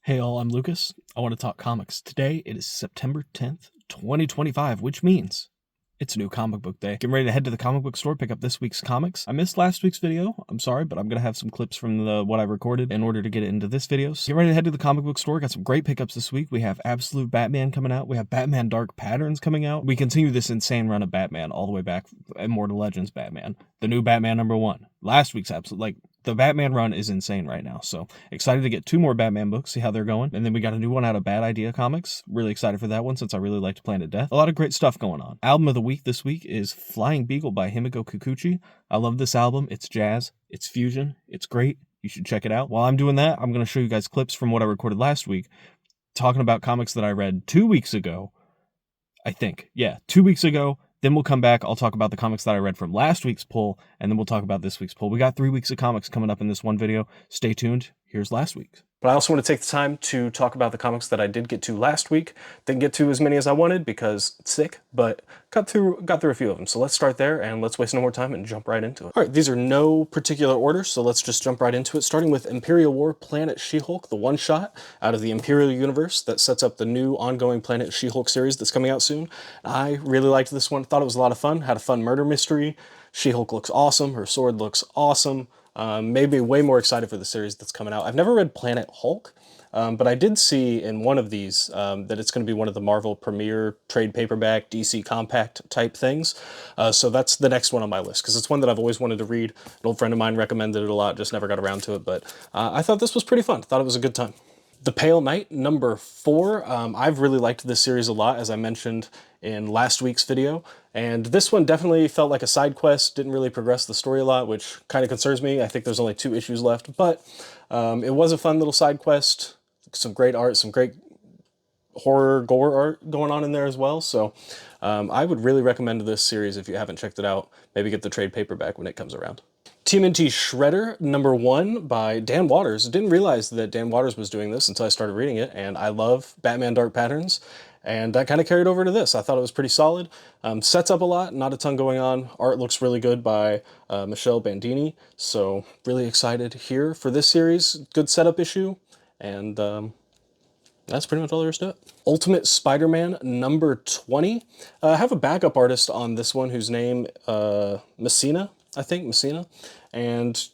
Hey all, I'm Lucas. I want to talk comics. Today it is September 10th, 2025, which means it's a new comic book day. Getting ready to head to the comic book store, pick up this week's comics. I missed last week's video. I'm sorry, but I'm going to have some clips from what I recorded in order to get it into this video. So get ready to head to the comic book store. Got some great pickups this week. We have Absolute Batman coming out. We have Batman Dark Patterns coming out. We continue this insane run of Batman all the way back, Immortal Legends Batman. The new Batman #1. Last week's the Batman run is insane right now, so excited to get 2 more Batman books, see how they're going. And then we got a new one out of Bad Idea Comics. Really excited for that one since I really liked Planet Death. A lot of great stuff going on. Album of the week this week is Flying Beagle by Himiko Kikuchi. I love this album. It's jazz, it's fusion, it's great. You should check it out. While I'm doing that, I'm going to show you guys clips from what I recorded last week, talking about comics that I read 2 weeks ago. I think. Yeah, 2 weeks ago. Then we'll come back, I'll talk about the comics that I read from last week's poll, and then we'll talk about this week's poll. We got 3 weeks of comics coming up in this one video. Stay tuned. Here's last week's. But I also want to take the time to talk about the comics that I did get to last week. Didn't get to as many as I wanted because it's sick, but got through a few of them. So let's start there and let's waste no more time and jump right into it. All right, these are no particular order, so let's just jump right into it. Starting with Imperial War Planet She-Hulk, the one-shot out of the Imperial Universe that sets up the new ongoing Planet She-Hulk series that's coming out soon. I really liked this one. Thought it was a lot of fun. Had a fun murder mystery. She-Hulk looks awesome. Her sword looks awesome. Made me way more excited for the series that's coming out. I've never read Planet Hulk, but I did see in one of these that it's going to be one of the Marvel Premier trade paperback DC compact type things. So that's the next one on my list because it's one that I've always wanted to read. An old friend of mine recommended it a lot, just never got around to it, but I thought this was pretty fun. Thought it was a good time. The Pale Knight, #4. I've really liked this series a lot, as I mentioned in last week's video. And this one definitely felt like a side quest, didn't really progress the story a lot, which kind of concerns me. I think there's only 2 issues left, but it was a fun little side quest. Some great art, some great horror gore art going on in there as well. So I would really recommend this series if you haven't checked it out. Maybe get the trade paperback when it comes around. TMNT Shredder #1 by Dan Watters. Didn't realize that Dan Watters was doing this until I started reading it, and I love Batman Dark Patterns, and that kind of carried over to this. I thought it was pretty solid. Sets up a lot, not a ton going on. Art looks really good by Michelle Bandini, so really excited here for this series. Good setup issue, and that's pretty much all there is to it. Ultimate Spider-Man #20. I have a backup artist on this one whose name, Messina, and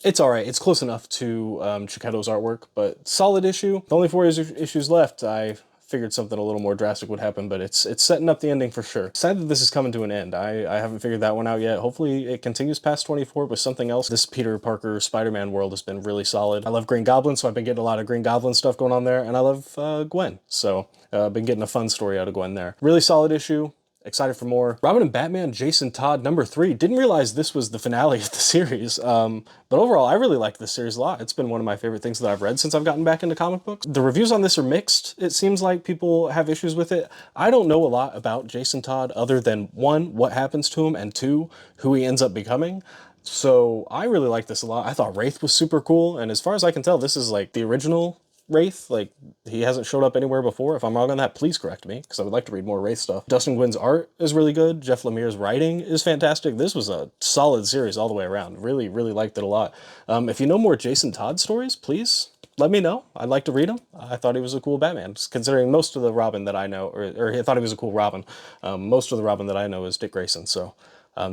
it's alright. It's close enough to Chiquetto's artwork, but solid issue. The only 4 issues left. I figured something a little more drastic would happen, but it's setting up the ending for sure. Sad that this is coming to an end. I haven't figured that one out yet. Hopefully it continues past 24 with something else. This Peter Parker Spider-Man world has been really solid. I love Green Goblin, so I've been getting a lot of Green Goblin stuff going on there, and I love Gwen, so I've been getting a fun story out of Gwen there. Really solid issue. Excited for more. Robin and Batman, Jason Todd #3. Didn't realize this was the finale of the series, but overall, I really liked this series a lot. It's been one of my favorite things that I've read since I've gotten back into comic books. The reviews on this are mixed. It seems like people have issues with it. I don't know a lot about Jason Todd other than 1, what happens to him, and 2, who he ends up becoming. So I really like this a lot. I thought Wraith was super cool, and as far as I can tell, this is like the original Wraith. Like, he hasn't showed up anywhere before. If I'm wrong on that, please correct me, because I would like to read more Wraith stuff. Dustin Nguyen's art is really good. Jeff Lemire's writing is fantastic. This was a solid series all the way around. Really, really liked it a lot. If you know more Jason Todd stories, please let me know. I'd like to read them. I thought he was a cool Batman, considering most of the Robin that I know, or I thought he was a cool Robin. Most of the Robin that I know is Dick Grayson, so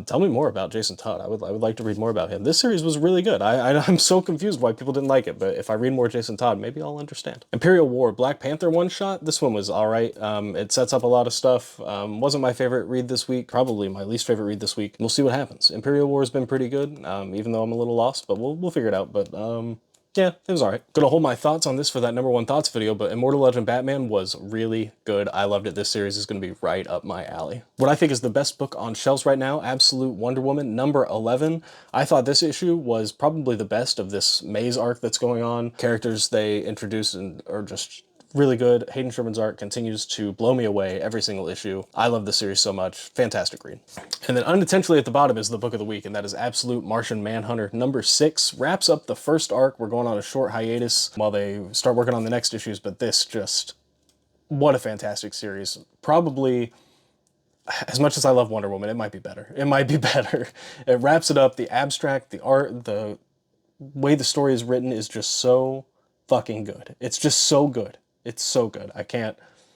tell me more about Jason Todd. I would like to read more about him. This series was really good. I'm so confused why people didn't like it, but if I read more Jason Todd, maybe I'll understand. Imperial War Black Panther one-shot. This one was alright. It sets up a lot of stuff. Wasn't my favorite read this week. Probably my least favorite read this week. We'll see what happens. Imperial War has been pretty good, even though I'm a little lost, but we'll figure it out. But yeah, it was alright. Gonna hold my thoughts on this for that #1 thoughts video, but Immortal Legend Batman was really good. I loved it. This series is gonna be right up my alley. What I think is the best book on shelves right now, Absolute Wonder Woman #11. I thought this issue was probably the best of this maze arc that's going on. Characters they introduced are just really good. Hayden Sherman's art continues to blow me away every single issue. I love the series so much. Fantastic read. And then unintentionally at the bottom is the book of the week, and that is Absolute Martian Manhunter #6. Wraps up the first arc. We're going on a short hiatus while they start working on the next issues, but this just, what a fantastic series. Probably, as much as I love Wonder Woman, it might be better. It might be better. It wraps it up. The abstract, the art, the way the story is written is just so fucking good. It's just so good. It's so good.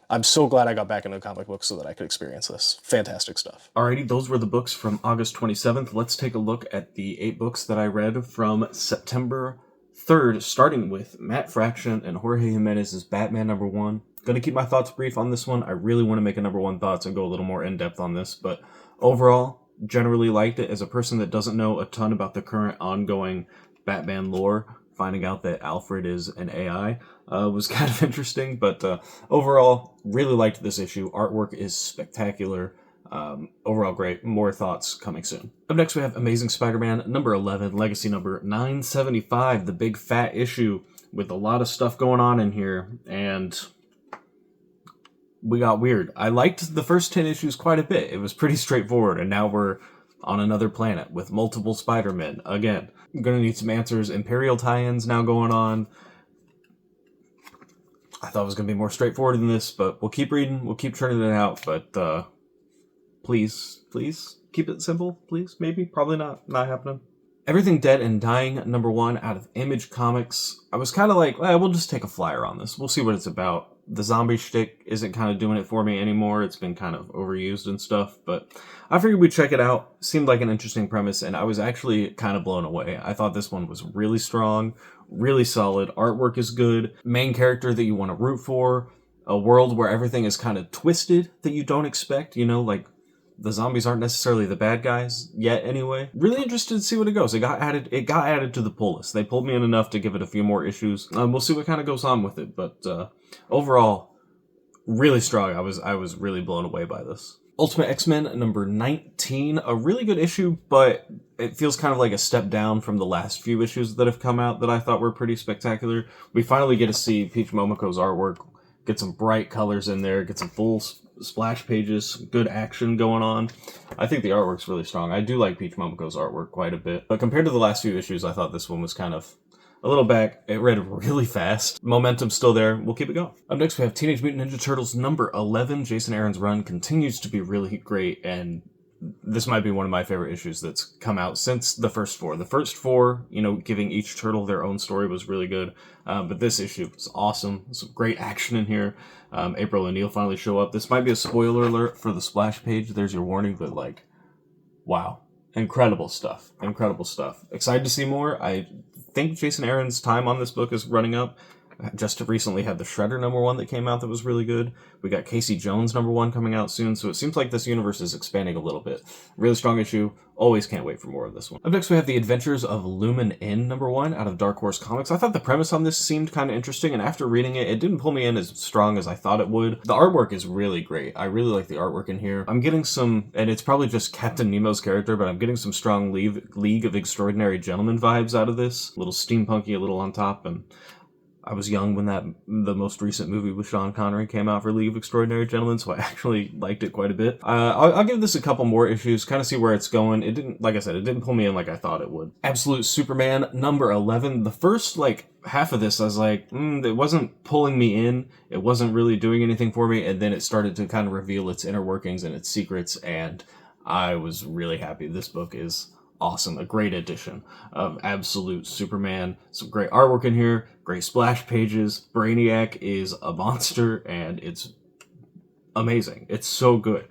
I'm so glad I got back into comic books so that I could experience this. Fantastic stuff. Alrighty, those were the books from August 27th. Let's take a look at the 8 books that I read from September 3rd, starting with Matt Fraction and Jorge Jimenez's Batman #1. Gonna keep my thoughts brief on this one. I really want to make a #1 thoughts and go a little more in-depth on this, but overall, generally liked it. As a person that doesn't know a ton about the current ongoing Batman lore, finding out that Alfred is an AI was kind of interesting, but overall, really liked this issue. Artwork is spectacular. Overall great. More thoughts coming soon. Up next we have Amazing Spider-Man #11, Legacy number 975, the big fat issue with a lot of stuff going on in here, and we got weird. I liked the first 10 issues quite a bit. It was pretty straightforward, and now we're on another planet with multiple Spider-Men. Again, I'm gonna need some answers. Imperial tie-ins now going on. I thought it was gonna be more straightforward than this, but we'll keep reading, we'll keep churning it out, but please keep it simple, please. Maybe, probably not happening. Everything Dead and Dying #1 out of Image Comics. I was kind of like, we'll just take a flyer on this. We'll see what it's about. The zombie shtick isn't kind of doing it for me anymore. It's been kind of overused and stuff, but I figured we'd check it out. Seemed like an interesting premise, and I was actually kind of blown away. I thought this one was really strong, really solid. Artwork is good. Main character that you want to root for. A world where everything is kind of twisted that you don't expect, like the zombies aren't necessarily the bad guys yet anyway. Really interested to see what it goes. It got added to the pull list. They pulled me in enough to give it a few more issues. We'll see what kind of goes on with it, but overall, really strong. I was really blown away by this. Ultimate X-Men #19, a really good issue, but it feels kind of like a step down from the last few issues that have come out that I thought were pretty spectacular. We finally get to see Peach Momoko's artwork, get some bright colors in there, get some full splash pages, good action going on. I think the artwork's really strong. I do like Peach Momoko's artwork quite a bit, but compared to the last few issues, I thought this one was kind of a little back. It read really fast. Momentum's still there. We'll keep it going. Up next, we have Teenage Mutant Ninja Turtles #11. Jason Aaron's run continues to be really great, and this might be one of my favorite issues that's come out since the first four. The first four, giving each turtle their own story was really good, but this issue was awesome. Some great action in here. April O'Neil finally show up. This might be a spoiler alert for the splash page. There's your warning, but wow. Incredible stuff. Incredible stuff. Excited to see more. I think Jason Aaron's time on this book is running up. Just recently had the Shredder #1 that came out that was really good. We got Casey Jones #1 coming out soon, so it seems like this universe is expanding a little bit. Really strong issue. Always can't wait for more of this one. Up next, we have The Adventures of Lumen Inn #1 out of Dark Horse Comics. I thought the premise on this seemed kind of interesting, and after reading it, it didn't pull me in as strong as I thought it would. The artwork is really great. I really like the artwork in here. I'm getting some, and it's probably just Captain Nemo's character, but I'm getting some strong League of Extraordinary Gentlemen vibes out of this. A little steampunky, a little on top, and I was young when the most recent movie with Sean Connery came out for League of Extraordinary Gentlemen, so I actually liked it quite a bit. I'll give this a couple more issues, kind of see where it's going. It didn't, like I said, it didn't pull me in like I thought it would. Absolute Superman #11. The first half of this, I was like, it wasn't pulling me in. It wasn't really doing anything for me, and then it started to kind of reveal its inner workings and its secrets, and I was really happy. This book is awesome. A great edition of Absolute Superman. Some great artwork in here, great splash pages. Brainiac is a monster, and it's amazing. It's so good.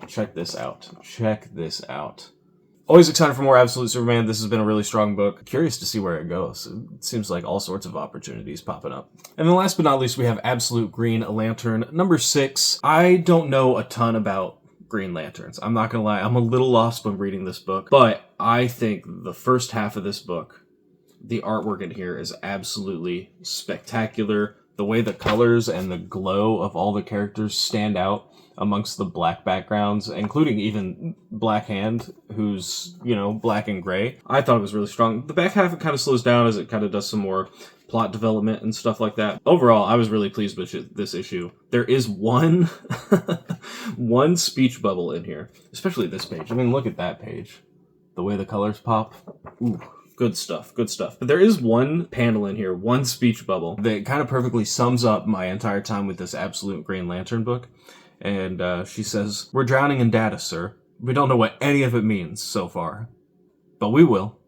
Check this out. Check this out. Always excited for more Absolute Superman. This has been a really strong book. Curious to see where it goes. It seems like all sorts of opportunities popping up. And then last but not least, we have Absolute Green Lantern #6. I don't know a ton about Green Lanterns. I'm not gonna lie, I'm a little lost when reading this book, but I think the first half of this book, the artwork in here is absolutely spectacular. The way the colors and the glow of all the characters stand out amongst the black backgrounds, including even Black Hand, who's, black and gray. I thought it was really strong. The back half, it kind of slows down as it kind of does some more plot development and stuff like that. Overall, I was really pleased with this issue. There is one one speech bubble in here, especially this page. I mean, look at that page. The way the colors pop. Ooh, good stuff, good stuff. But there is one panel in here, one speech bubble, that kind of perfectly sums up my entire time with this Absolute Green Lantern book. And she says, "We're drowning in data, sir. We don't know what any of it means so far, but we will."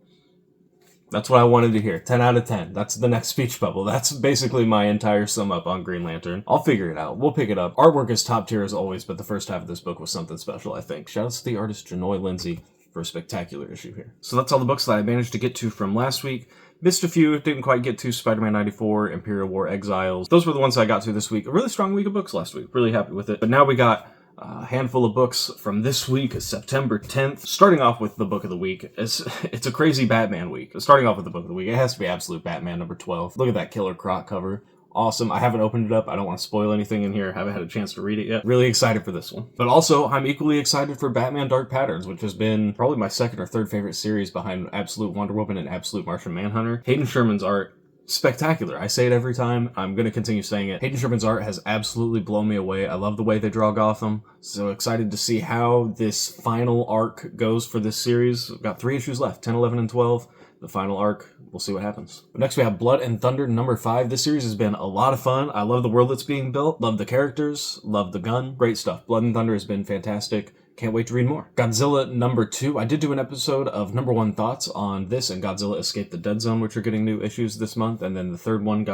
That's what I wanted to hear. 10 out of 10. That's the next speech bubble. That's basically my entire sum up on Green Lantern. I'll figure it out. We'll pick it up. Artwork is top tier as always, but the first half of this book was something special, I think. Shoutouts to the artist Janoy Lindsay for a spectacular issue here. So that's all the books that I managed to get to from last week. Missed a few, didn't quite get to Spider-Man 94, Imperial War Exiles. Those were the ones I got to this week. A really strong week of books last week. Really happy with it. But now we got a handful of books from this week, September 10th. Starting off with the book of the week. It's a crazy Batman week. Starting off with the book of the week, it has to be Absolute Batman number 12. Look at that Killer Croc cover. Awesome. I haven't opened it up. I don't want to spoil anything in here. I haven't had a chance to read it yet. Really excited for this one. But also, I'm equally excited for Batman Dark Patterns, which has been probably my second or third favorite series behind Absolute Wonder Woman and Absolute Martian Manhunter. Hayden Sherman's art, spectacular. I say it every time. I'm going to continue saying it. Hayden Sherman's art has absolutely blown me away. I love the way they draw Gotham. So excited to see how this final arc goes for this series. We've got 3 issues left, 10, 11, and 12. The final arc, we'll see what happens. But next we have Blood and Thunder number 5. This series has been a lot of fun. I love the world that's being built. Love the characters. Love the gun. Great stuff. Blood and Thunder has been fantastic. Can't wait to read more. Godzilla number 2. I did do an episode of number 1 thoughts on this and Godzilla Escape the Dead Zone, which are getting new issues this month. And then the third one,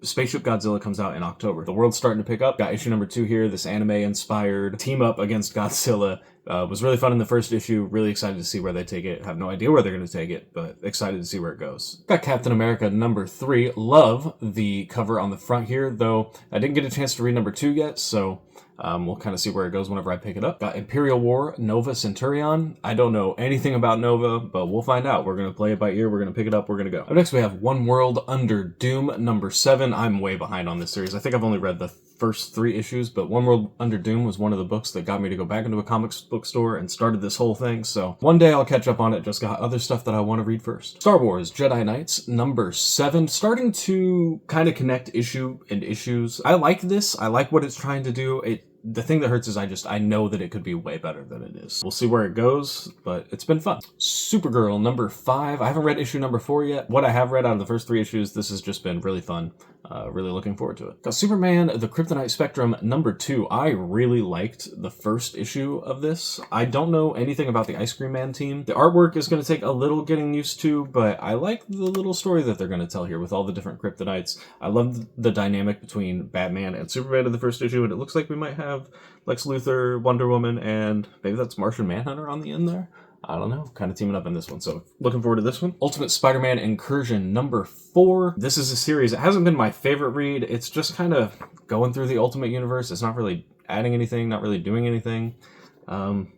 Spaceship Godzilla, comes out in October. The world's starting to pick up. Got issue number 2 here. This anime-inspired team-up against Godzilla. Was really fun in the first issue. Really excited to see where they take it. Have no idea where they're going to take it, but excited to see where it goes. Got Captain America number 3. Love the cover on the front here, though I didn't get a chance to read number 2 yet, so we'll kind of see where it goes whenever I pick it up. Got Imperial War, Nova Centurion. I don't know anything about Nova, but we'll find out. We're going to play it by ear. We're going to pick it up. We're going to go. Up next, we have One World Under Doom, number 7. I'm way behind on this series. I think I've only read the first 3 issues, but One World Under Doom was one of the books that got me to go back into a comics book store and started this whole thing. So one day I'll catch up on it. Just got other stuff that I want to read first. Star Wars Jedi Knights, number 7. Starting to kind of connect issue and issues. I like this. I like what it's trying to do. The thing that hurts is I know that it could be way better than it is. We'll see where it goes, but it's been fun. Supergirl number 5. I haven't read issue number 4 yet. What I have read out of the first 3 issues, this has just been really fun. Really looking forward to it. Got Superman, the Kryptonite Spectrum number 2. I really liked the first issue of this. I don't know anything about the Ice Cream Man team. The artwork is going to take a little getting used to, but I like the little story that they're going to tell here with all the different Kryptonites. I love the dynamic between Batman and Superman in the first issue, and it looks like we might have Lex Luthor, Wonder Woman, and maybe that's Martian Manhunter on the end there. I don't know, kind of teaming up in this one, so looking forward to this one. Ultimate Spider-Man Incursion number 4. This is a series. It hasn't been my favorite read. It's just kind of going through the Ultimate Universe. It's not really adding anything, not really doing anything.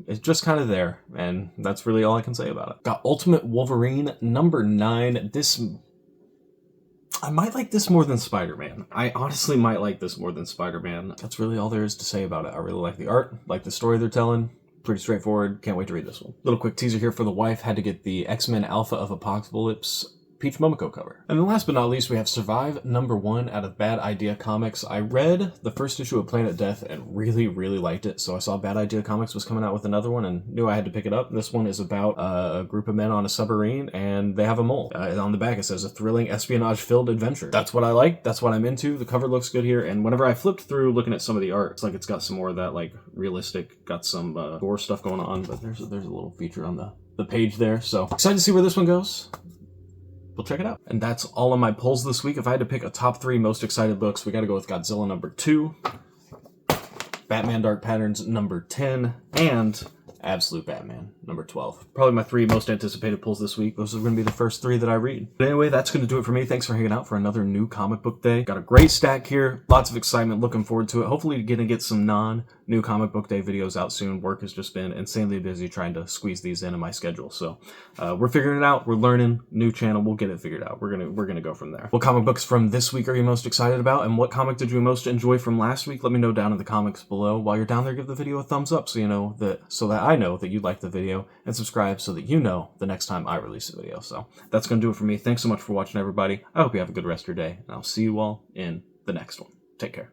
It's just kind of there, and that's really all I can say about it. Got Ultimate Wolverine number 9. I might like this more than Spider-Man. I honestly might like this more than Spider-Man. That's really all there is to say about it. I really like the art, like the story they're telling. Pretty straightforward. Can't wait to read this one. Little quick teaser here for the wife. Had to get the X-Men Alpha of Apocalypse Peach Momoko cover. And then last but not least, we have Survive number 1 out of Bad Idea Comics. I read the first issue of Planet Death and really, really liked it. So I saw Bad Idea Comics was coming out with another one and knew I had to pick it up. This one is about a group of men on a submarine and they have a mole. On the back it says a thrilling espionage-filled adventure. That's what I like. That's what I'm into. The cover looks good here. And whenever I flipped through looking at some of the art, it's like it's got some more of that like realistic, got some gore stuff going on. But there's a little feature on the page there. So excited to see where this one goes. We'll check it out. And that's all of my polls this week. If I had to pick a top 3 most excited books, we got to go with Godzilla number 2, Batman Dark Patterns number 10, and Absolute Batman number 12. Probably my 3 most anticipated pulls this week. Those are going to be the first 3 that I read. But anyway, that's going to do it for me. Thanks for hanging out for another new comic book day. Got a great stack here. Lots of excitement. Looking forward to it. Hopefully going to get some non-new comic book day videos out soon. Work has just been insanely busy trying to squeeze these in my schedule. So we're figuring it out. We're learning. New channel. We'll get it figured out. We're gonna go from there. What comic books from this week are you most excited about? And what comic did you most enjoy from last week? Let me know down in the comments below. While you're down there, give the video a thumbs up so that I know that you liked the video, and subscribe so that you know the next time I release a video. So that's gonna do it for me. Thanks so much for watching, everybody. I hope you have a good rest of your day, and I'll see you all in the next one. Take care.